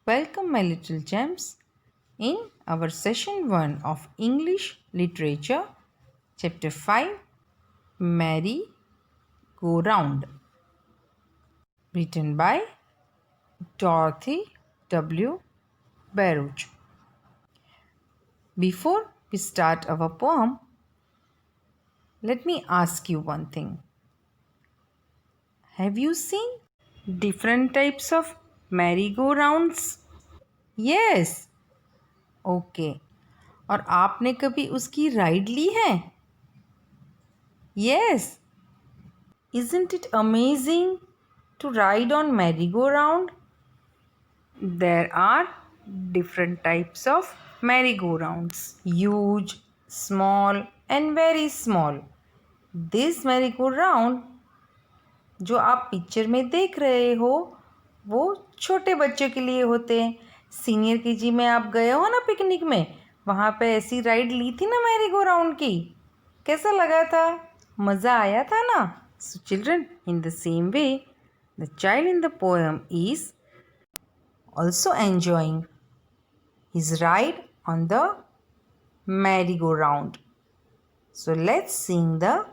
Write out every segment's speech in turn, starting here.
Welcome, my little gems, in our session 1 of English Literature, Chapter 5 Merry Go Round, written by Dorothy W. Baruch. Before we start our poem, let me ask you one thing. Have you seen different types of merry-go-rounds? Yes. Okay. और आपने कभी उसकी ride ली है? Yes. Isn't it amazing to ride on merry-go-round? There are different types of merry-go-rounds. Huge, small and very small. This merry-go-round जो आप picture में देख रहे हो वो छोटे बच्चों के लिए होते हैं। सीनियर केजी में आप गए हो ना पिकनिक में, वहाँ पे ऐसी राइड ली थी ना merry-go-round की, कैसा लगा था? मज़ा आया था ना? So children, in the same way, the child in the poem is also enjoying his ride on the merry-go-round. So let's sing the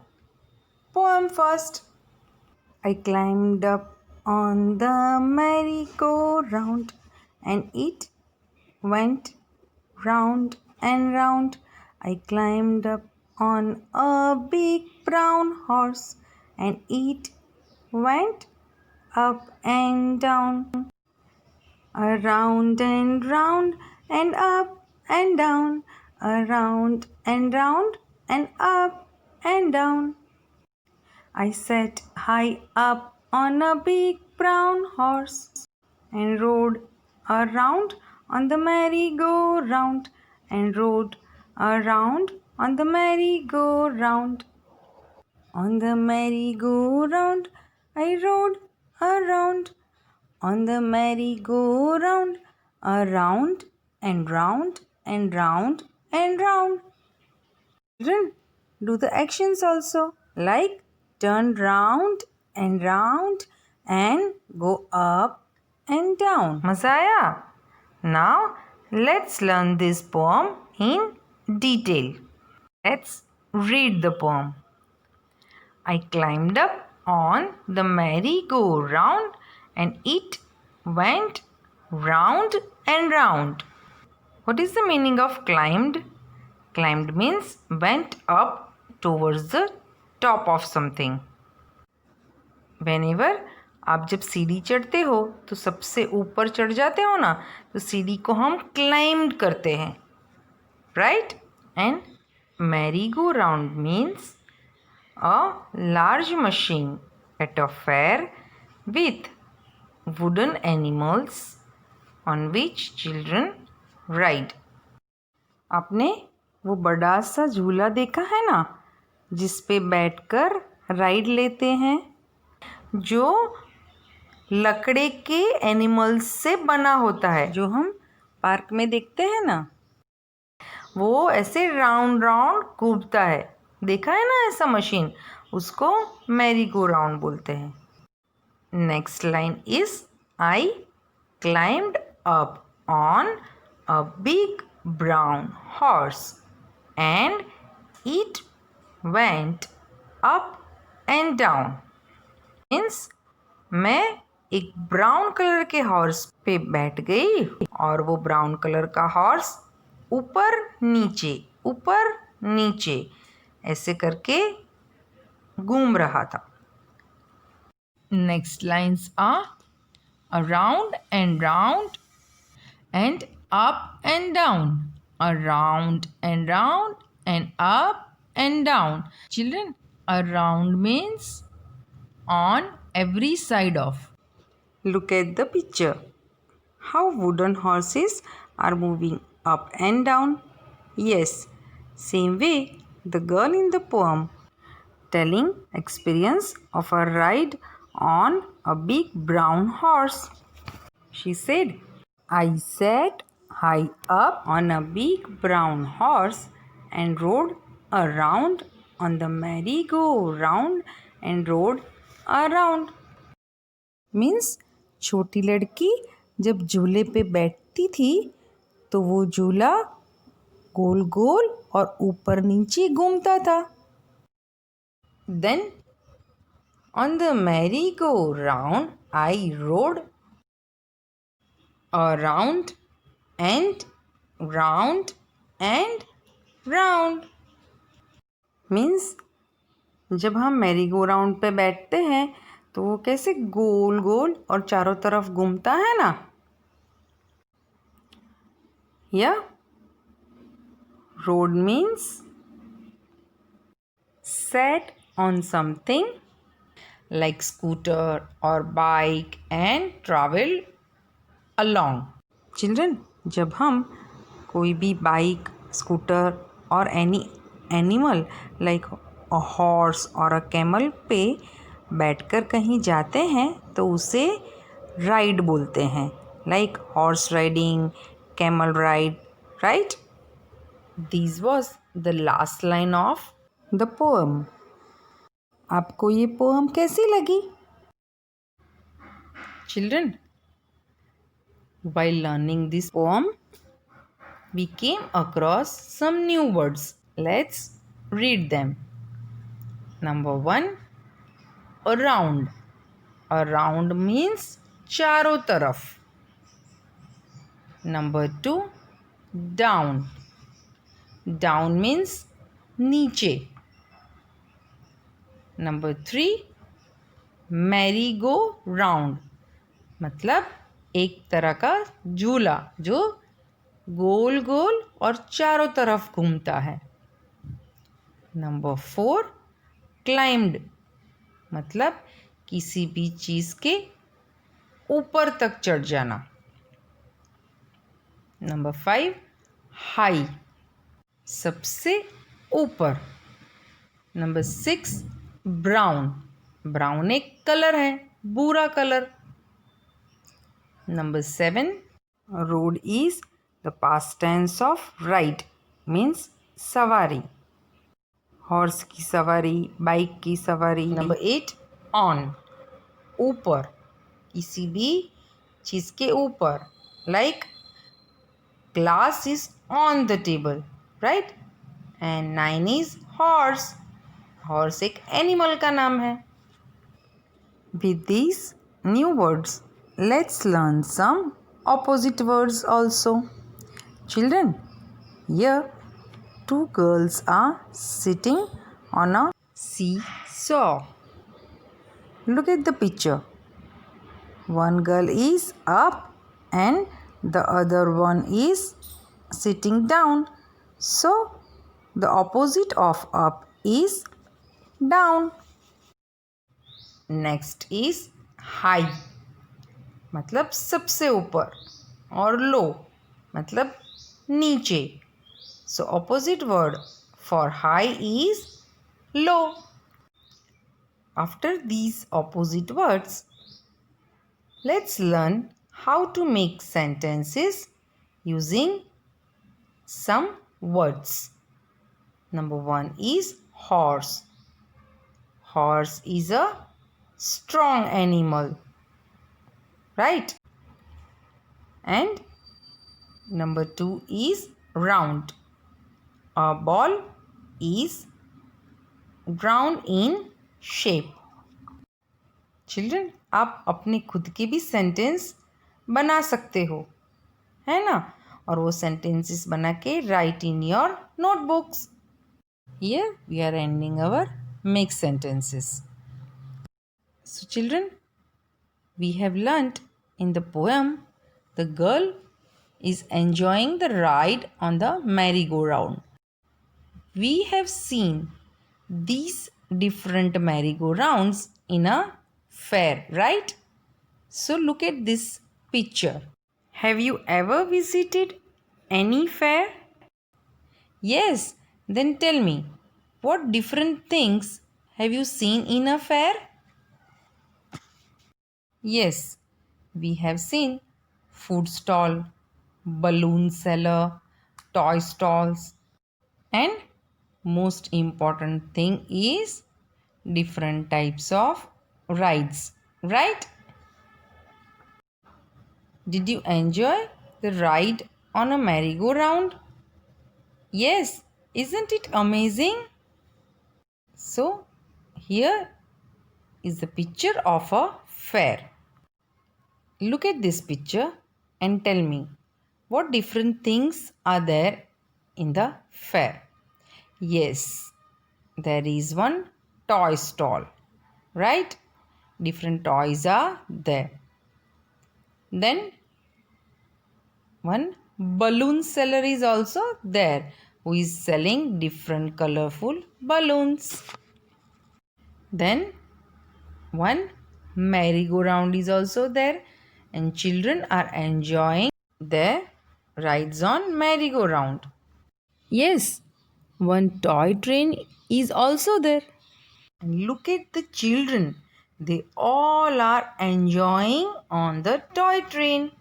poem first. I climbed up on the merry-go-round and it went round and round. I climbed up on a big brown horse and it went up and down, around and round and up and down, around and round and up and down. I sat high up on a big brown horse and rode around on the merry-go-round and rode around on the merry-go-round. On the merry-go-round I rode around on the merry-go-round, around and round and round and round. Children, do the actions also, like turn round and go up and down. मज़ा आया? Now let's learn this poem in detail. Let's read the poem. I climbed up on the merry-go-round and it went round and round. What is the meaning of climbed? Climbed means went up towards the top of something. Whenever आप जब सीढ़ी चढ़ते हो तो सबसे ऊपर चढ़ जाते हो ना, तो सीढ़ी को हम क्लाइम्ड करते हैं, right? And merry go round means a large machine at a fair with wooden animals on which children ride. आपने वो बड़ा सा झूला देखा है ना, जिस पे बैठकर राइड लेते हैं, जो लकड़े के एनिमल्स से बना होता है, जो हम पार्क में देखते हैं ना, वो ऐसे राउंड राउंड घूमता है. देखा है ना ऐसा मशीन? उसको मैरी गो राउंड बोलते हैं. Next line is I climbed up on a big brown horse and it went up and down. Means मैं एक ब्राउन कलर के हॉर्स पे बैठ गई और वो ब्राउन कलर का हॉर्स ऊपर नीचे ऐसे करके घूम रहा था. Next lines are around and round and up and down, around and round and up and down. Children, around means on every side of. Look at the picture. How wooden horses are moving up and down. Yes, same way the girl in the poem telling experience of a ride on a big brown horse. She said, I sat high up on a big brown horse and rode around on the merry-go-round and rode around. Means छोटी लड़की जब झूले पे बैठती थी तो वो झूला गोल गोल और ऊपर नीचे घूमता था. Then on the merry-go-round I rode around and round and round. Means जब हम मैरी गो राउंड पे बैठते हैं तो वो कैसे गोल गोल और चारों तरफ घूमता है ना. या road means set on something like scooter or bike and travel along. Children, जब हम कोई भी बाइक स्कूटर और any animal like a horse और अ कैमल पे बैठकर कहीं जाते हैं तो उसे राइड बोलते हैं. Like horse riding, camel ride, right. This was the last line of the poem. आपको ये पोएम कैसी लगी? Children, while learning this poem, we came across some new words. Let's read them. Number 1, around. Around means चारों तरफ. Number 2, down. Down means नीचे. Number 3, merry-go-round. मतलब एक तरह का झूला जो गोल गोल और चारों तरफ घूमता है. Number 4, climbed. मतलब किसी भी चीज़ के ऊपर तक चढ़ जाना. Number 5, high. सबसे ऊपर. Number 6, brown. ब्राउन एक कलर है, भूरा colour. Number 7, road is the past tense of ride, means सवारी. हॉर्स की सवारी, बाइक की सवारी. Number 8, on. ऊपर, किसी भी चीज़ के ऊपर. Like glass is on the table, right? And 9 is horse. Horse एक एनिमल का नाम है. With these new words, let's learn some opposite words also. Children, here two girls are sitting on a seesaw. Look at the picture. One girl is up and the other one is sitting down. So, the opposite of up is down. Next is high. मतलब सबसे ऊपर. और लो मतलब नीचे. So opposite word for high is low. After these opposite words, let's learn how to make sentences using some words. Number 1 is horse. Horse is a strong animal. Right? And number 2 is round. A ball is round in shape. Children, आप अपने खुद के भी sentence बना सकते हो, है ना. और वो सेंटेंसेस बना के right in your notebooks. Here we are ending our make sentences. So children, we have learnt in the poem, the girl is enjoying the ride on the merry-go-round. We have seen these different merry-go-rounds in a fair, right? So look at this picture. Have you ever visited any fair? Yes, then tell me, what different things have you seen in a fair? Yes, we have seen food stall, balloon seller, toy stalls, and most important thing is different types of rides, right? Did you enjoy the ride on a merry-go-round? Yes, isn't it amazing? So, here is the picture of a fair. Look at this picture and tell me what different things are there in the fair. Yes, there is one toy stall, right? Different toys are there. Then one balloon seller is also there who is selling different colorful balloons. Then one merry-go-round is also there and children are enjoying their rides on merry-go-round. Yes, one toy train is also there. And look at the children. They all are enjoying on the toy train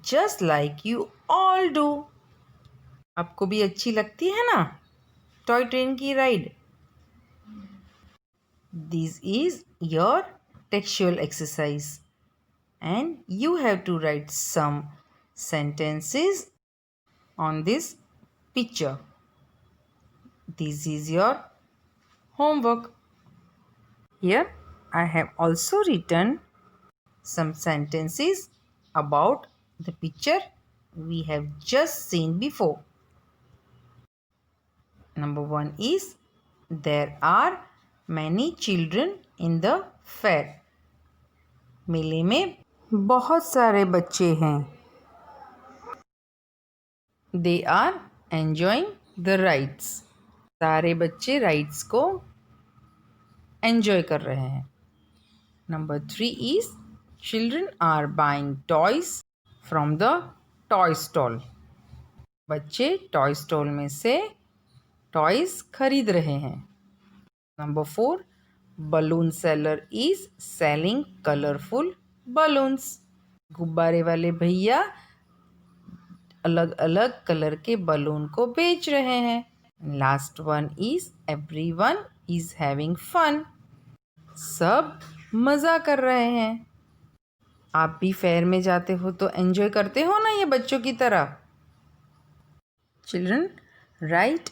just like you all do. आपको भी अच्छी लगती है ना toy train की ride? This is your textual exercise and you have to write some sentences on this picture. This is your homework. Here I have also written some sentences about the picture we have just seen before. Number 1 is there are many children in the fair. मेले में बहुत सारे बच्चे हैं. They are enjoying the rides. सारे बच्चे rides को enjoy कर रहे हैं. Number 3 is children are buying toys from the toy stall. बच्चे टॉय स्टॉल में से टॉयज खरीद रहे हैं. Number 4 balloon seller is selling colorful balloons. गुब्बारे वाले भैया अलग अलग कलर के बलून को बेच रहे हैं. Last one is everyone is having fun. सब मज़ा कर रहे हैं. आप भी फेयर में जाते हो तो एंजॉय करते हो ना ये बच्चों की तरह. Children right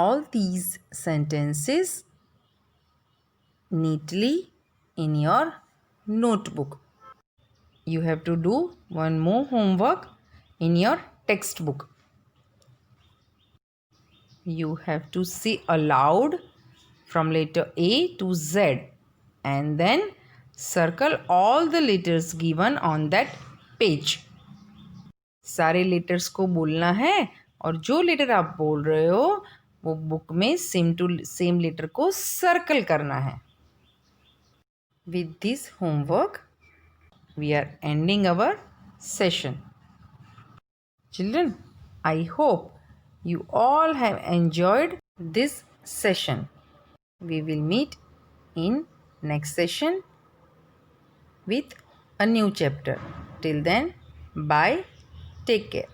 all these sentences neatly in your notebook. You have to do one more homework in your textbook. You have to say aloud from letter A to Z and then circle all the letters given on that page. सारे letters को बोलना है और जो letter आप बोल रहे हो वो बुक में सेम टू सेम लेटर को सर्कल करना है. With this homework, we are ending our session. Children, I hope you all have enjoyed this session. We will meet in next session with a new chapter. Till then, bye. Take care.